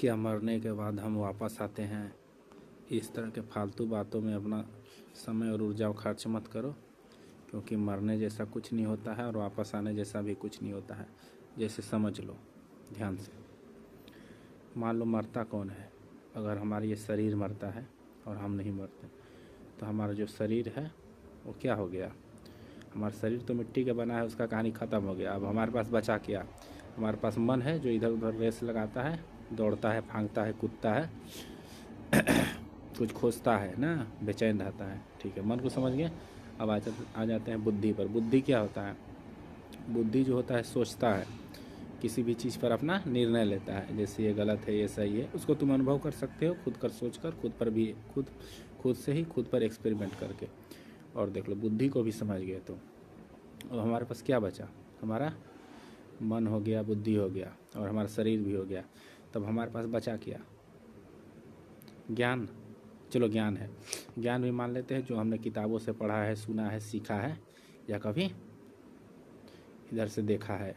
क्या मरने के बाद हम वापस आते हैं? इस तरह के फालतू बातों में अपना समय और ऊर्जा खर्च मत करो, क्योंकि मरने जैसा कुछ नहीं होता है और वापस आने जैसा भी कुछ नहीं होता है। जैसे समझ लो ध्यान से, मान लो मरता कौन है? अगर हमारा ये शरीर मरता है और हम नहीं मरते, तो हमारा जो शरीर है वो क्या हो गया? हमारा शरीर तो मिट्टी का बना है, उसका कहानी ख़त्म हो गया। अब हमारे पास बचा क्या? हमारे पास मन है जो इधर उधर रेस लगाता है, दौड़ता है, फांगता है, कूदता है, कुछ खोजता है ना, बेचैन रहता है। ठीक है, मन को समझ गए। अब आ जाते हैं बुद्धि पर। बुद्धि क्या होता है? बुद्धि जो होता है सोचता है, किसी भी चीज़ पर अपना निर्णय लेता है। जैसे ये गलत है, ये सही है, उसको तुम अनुभव कर सकते हो खुद कर सोच कर, खुद पर भी खुद से ही खुद पर एक्सपेरिमेंट करके। और देख लो बुद्धि को भी समझ गए तो अब हमारे पास क्या बचा? हमारा मन हो गया, बुद्धि हो गया और हमारा शरीर भी हो गया। तब हमारे पास बचा क्या? ज्ञान। चलो ज्ञान है, ज्ञान भी मान लेते हैं जो हमने किताबों से पढ़ा है, सुना है, सीखा है, या कभी इधर से देखा है।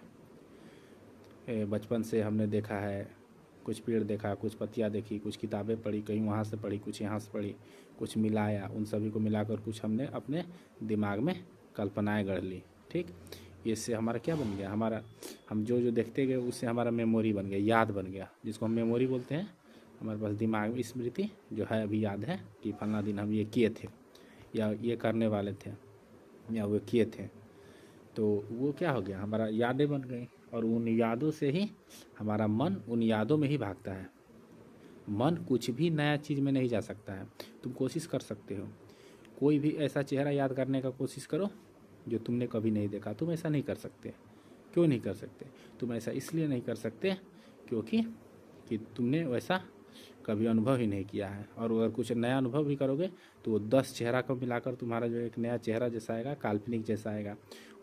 बचपन से हमने देखा है, कुछ पेड़ देखा, कुछ पत्तियाँ देखी, कुछ किताबें पढ़ी, कहीं वहाँ से पढ़ी, कुछ यहाँ से पढ़ी, कुछ मिलाया, उन सभी को मिलाकर कुछ हमने अपने दिमाग में कल्पनाएं गढ़ ली। ठीक, इससे हमारा क्या बन गया? हमारा हम जो जो देखते गए उससे हमारा मेमोरी बन गया, याद बन गया, जिसको हम मेमोरी बोलते हैं। हमारे पास दिमाग में स्मृति जो है अभी याद है कि फलना दिन हम ये किए थे, या ये करने वाले थे, या वो किए थे। तो वो क्या हो गया? हमारा यादें बन गई, और उन यादों से ही हमारा मन उन यादों में ही भागता है। मन कुछ भी नया चीज़ में नहीं जा सकता है। तुम कोशिश कर सकते हो, कोई भी ऐसा चेहरा याद करने का कोशिश करो जो तुमने कभी नहीं देखा। तुम ऐसा नहीं कर सकते। क्यों नहीं कर सकते? तुम ऐसा इसलिए नहीं कर सकते क्योंकि तुमने वैसा कभी अनुभव ही नहीं किया है। और अगर कुछ नया अनुभव भी करोगे तो वो 10 चेहरा को मिलाकर तुम्हारा जो एक नया चेहरा जैसा आएगा, काल्पनिक जैसा आएगा,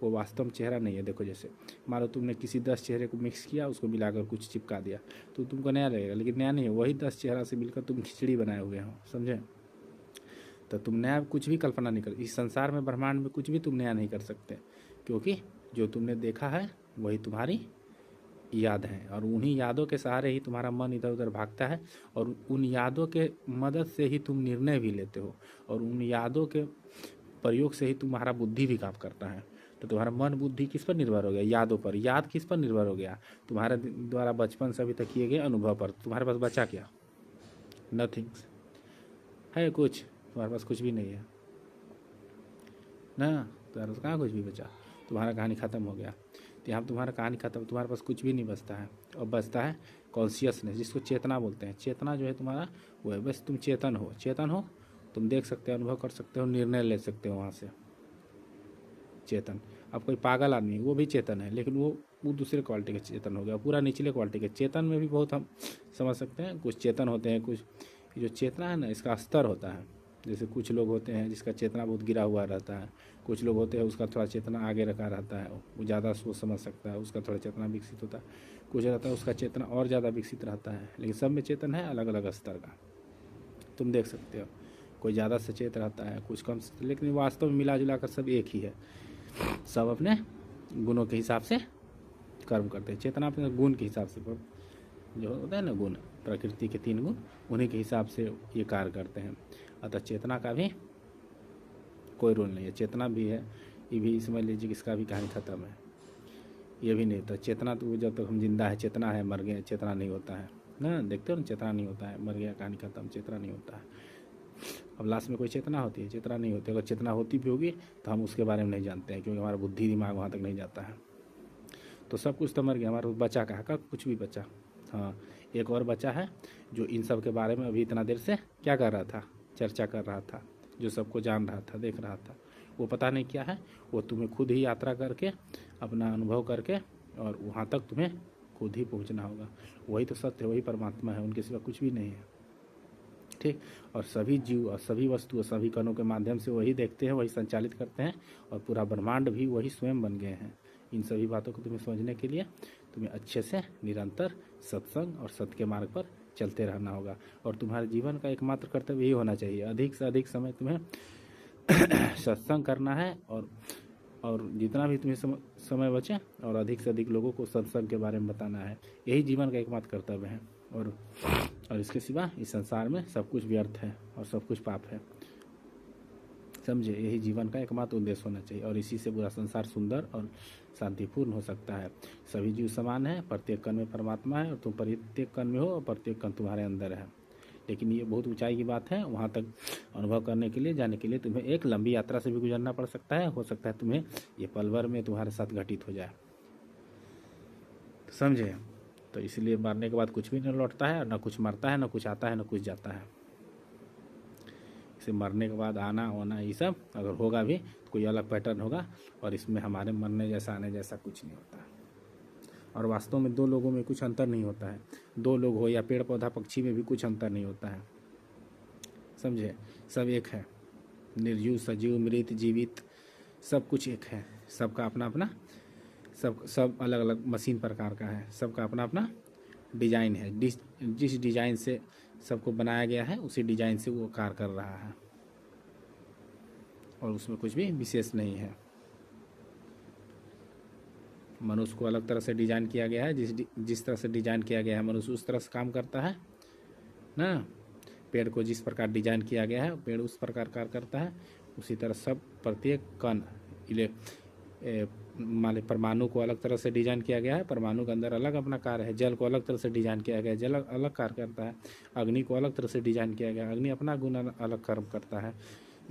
वो वास्तव में चेहरा नहीं है। देखो जैसे मान लो तुमने किसी 10 चेहरे को मिक्स किया, उसको मिलाकर कुछ चिपका दिया, तो तुमको नया लगेगा, लेकिन नया नहीं है। वही 10 चेहरा से मिलकर तुम खिचड़ी बनाए हुए हो, समझे? तो तुम नया कुछ भी कल्पना नहीं कर, इस संसार में, ब्रह्मांड में कुछ भी तुम नया नहीं कर सकते, क्योंकि जो तुमने देखा है वही तुम्हारी याद है। और उन्हीं यादों के सहारे ही तुम्हारा मन इधर उधर भागता है, और उन यादों के मदद से ही तुम निर्णय भी लेते हो, और उन यादों के प्रयोग से ही तुम्हारा बुद्धि भी काम करता है। तो तुम्हारा मन बुद्धि किस पर निर्भर हो गया? यादों पर। याद किस पर निर्भर हो गया? तुम्हारे द्वारा बचपन से अभी तक किए गए अनुभव पर। तुम्हारे पास बचा क्या? नथिंग्स है कुछ? तुम्हारे पास कुछ भी नहीं है ना, तुम्हारे पास कहाँ कुछ भी बचा? तुम्हारा कहानी ख़त्म हो गया। तो यहाँ तुम्हारा कहानी ख़त्म, तुम्हारे पास कुछ भी नहीं बचता है। और बचता है कॉन्शियसनेस, जिसको चेतना बोलते हैं। चेतना जो है तुम्हारा वो है, बस तुम चेतन हो। चेतन हो, तुम देख सकते हो, अनुभव कर सकते हो, निर्णय ले सकते हो वहाँ से। चेतन। अब कोई पागल आदमी, वो भी चेतन है, लेकिन वो दूसरे क्वालिटी का चेतन हो गया, पूरा निचले क्वालिटी के। चेतन में भी बहुत हम समझ सकते हैं, कुछ चेतन होते हैं, कुछ जो चेतना है ना, इसका स्तर होता है। जैसे कुछ लोग होते हैं जिसका चेतना बहुत गिरा हुआ रहता है, कुछ लोग होते हैं उसका थोड़ा चेतना आगे रखा रहता है, वो ज़्यादा सोच समझ सकता है, उसका थोड़ा चेतना विकसित होता है। कुछ रहता है उसका चेतना और ज़्यादा विकसित रहता है, लेकिन सब में चेतन है अलग अलग स्तर का। तुम देख सकते हो, कोई ज़्यादा सचेत रहता है, कुछ कम, लेकिन वास्तव में मिला जुला कर सब एक ही है। सब अपने गुणों के हिसाब से कर्म करते हैं। चेतना अपने गुण के हिसाब से, जो होता है ना गुण, प्रकृति के 3 गुण, उन्हीं के हिसाब से ये कार्य करते हैं। अतः चेतना का भी कोई रोल नहीं है। चेतना भी है, ये भी समझ लीजिए कि इसका भी कहानी ख़त्म है। ये भी नहीं होता चेतना, तो जब तक हम जिंदा है चेतना है, मर गए चेतना नहीं होता है ना। देखते हो ना, चेतना नहीं होता है, मर गया कहानी ख़त्म, चेतना नहीं होता है। अब लास्ट में कोई चेतना होती है? चेतना नहीं होती। अगर चेतना होती भी होगी तो हम उसके बारे में नहीं जानते हैं, क्योंकि हमारा बुद्धि दिमाग वहाँ तक नहीं जाता है। तो सब कुछ तो मर गया, हमारा बचा कहाँ का? कुछ भी बचा? हाँ, एक और बचा है जो इन सब के बारे में अभी इतना देर से क्या कर रहा था? चर्चा कर रहा था, जो सबको जान रहा था, देख रहा था। वो पता नहीं क्या है, वो तुम्हें खुद ही यात्रा करके, अपना अनुभव करके, और वहाँ तक तुम्हें खुद ही पहुँचना होगा। वही तो सत्य है, वही परमात्मा है, उनके सिवा कुछ भी नहीं है। ठीक, और सभी जीव और सभी वस्तु और सभी कणों के माध्यम से वही देखते हैं, वही संचालित करते हैं, और पूरा ब्रह्मांड भी वही स्वयं बन गए हैं। इन सभी बातों को तुम्हें समझने के लिए तुम्हें अच्छे से निरंतर सत्संग और सत्य के मार्ग पर चलते रहना होगा। और तुम्हारे जीवन का एकमात्र कर्तव्य यही होना चाहिए, अधिक से अधिक समय तुम्हें सत्संग करना है, और जितना भी तुम्हें समय बचे, और अधिक से अधिक लोगों को सत्संग के बारे में बताना है। यही जीवन का एकमात्र कर्तव्य है। और इसके सिवा इस संसार में सब कुछ व्यर्थ है और सब कुछ पाप है। समझे, यही जीवन का एकमात्र उद्देश्य होना चाहिए और इसी से पूरा संसार सुंदर और शांतिपूर्ण हो सकता है। सभी जीव समान है, प्रत्येक कण में परमात्मा है और तुम प्रत्येक कण में हो और प्रत्येक कण तुम्हारे अंदर है। लेकिन ये बहुत ऊंचाई की बात है, वहाँ तक अनुभव करने के लिए, जाने के लिए तुम्हें एक लंबी यात्रा से भी गुजरना पड़ सकता है। हो सकता है तुम्हें ये पल भर में तुम्हारे साथ घटित हो जाए। समझे, तो इसलिए मरने के बाद कुछ भी नहीं लौटता है, न कुछ मरता है, न कुछ आता है, न कुछ जाता है। इसे मरने के बाद आना होना ये सब अगर होगा भी तो कोई अलग पैटर्न होगा और इसमें हमारे मरने जैसा आने जैसा कुछ नहीं होता। और वास्तव में दो लोगों में कुछ अंतर नहीं होता है। दो लोग हो या पेड़ पौधा पक्षी में भी कुछ अंतर नहीं होता है। समझे, सब एक है। निर्जीव सजीव मृत जीवित सब कुछ एक है। सबका अपना अपना सब अलग अलग मशीन प्रकार का है। सबका अपना अपना डिजाइन है। जिस डिजाइन से सबको बनाया गया है उसी डिजाइन से वो कार्य कर रहा है और उसमें कुछ भी विशेष नहीं है। मनुष्य को अलग तरह से डिजाइन किया गया है। जिस तरह से डिजाइन किया गया है मनुष्य उस तरह से काम करता है ना। पेड़ को जिस प्रकार डिजाइन किया गया है पेड़ उस प्रकार कार्य करता है। उसी तरह सब प्रत्येक कण मान ली परमाणु को अलग तरह से डिजाइन किया गया है, परमाणु के अंदर अलग अपना कार्य है। जल को अलग तरह से डिजाइन किया गया है, जल अलग कार्य करता है। अग्नि को अलग तरह से डिजाइन किया गया है, अग्नि अपना गुण अलग कर्म करता है।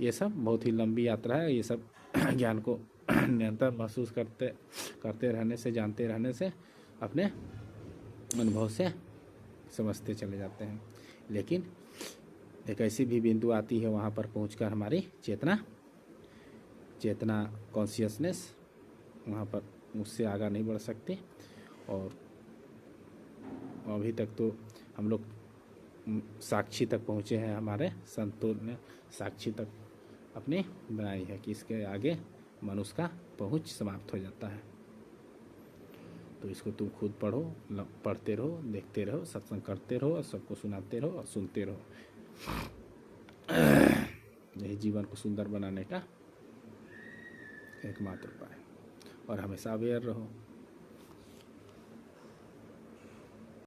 ये सब बहुत ही लंबी यात्रा है। ये सब ज्ञान को निरंतर महसूस करते रहने से, जानते रहने से, अपने अनुभव से समझते चले जाते हैं। लेकिन एक ऐसी भी बिंदु आती है वहाँ पर पहुँचकर हमारी चेतना कॉन्शियसनेस वहाँ पर उससे आगे नहीं बढ़ सकते। और अभी तक तो हम लोग साक्षी तक पहुँचे हैं। हमारे संतों ने साक्षी तक अपनी बनाई है कि इसके आगे मनुष्य का पहुँच समाप्त हो जाता है। तो इसको तुम खुद पढ़ो, पढ़ते रहो, देखते रहो, सत्संग करते रहो और सबको सुनाते रहो और सुनते रहो। यही जीवन को सुंदर बनाने का एकमात्र उपाय। और हमेशा अवेयर रहो।